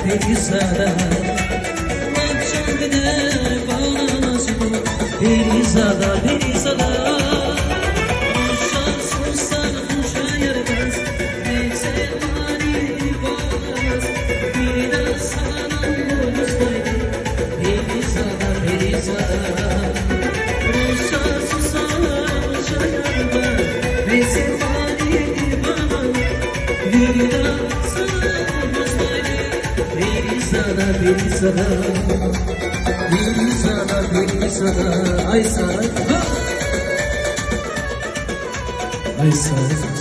Perizada, Mançangıda bağlaması bu. Perizada, Perizada, Uşak susar, uşa yaramaz. Neyse mani bağlamaz. Bir de sana boynuzlaydı. Perizada, Perizada, Uşak susar, uşa yaramaz. Neyse mani bağlamaz. Bir de Perizada, Perizada, Perizada, Perizada, ay sarı, ay sarı.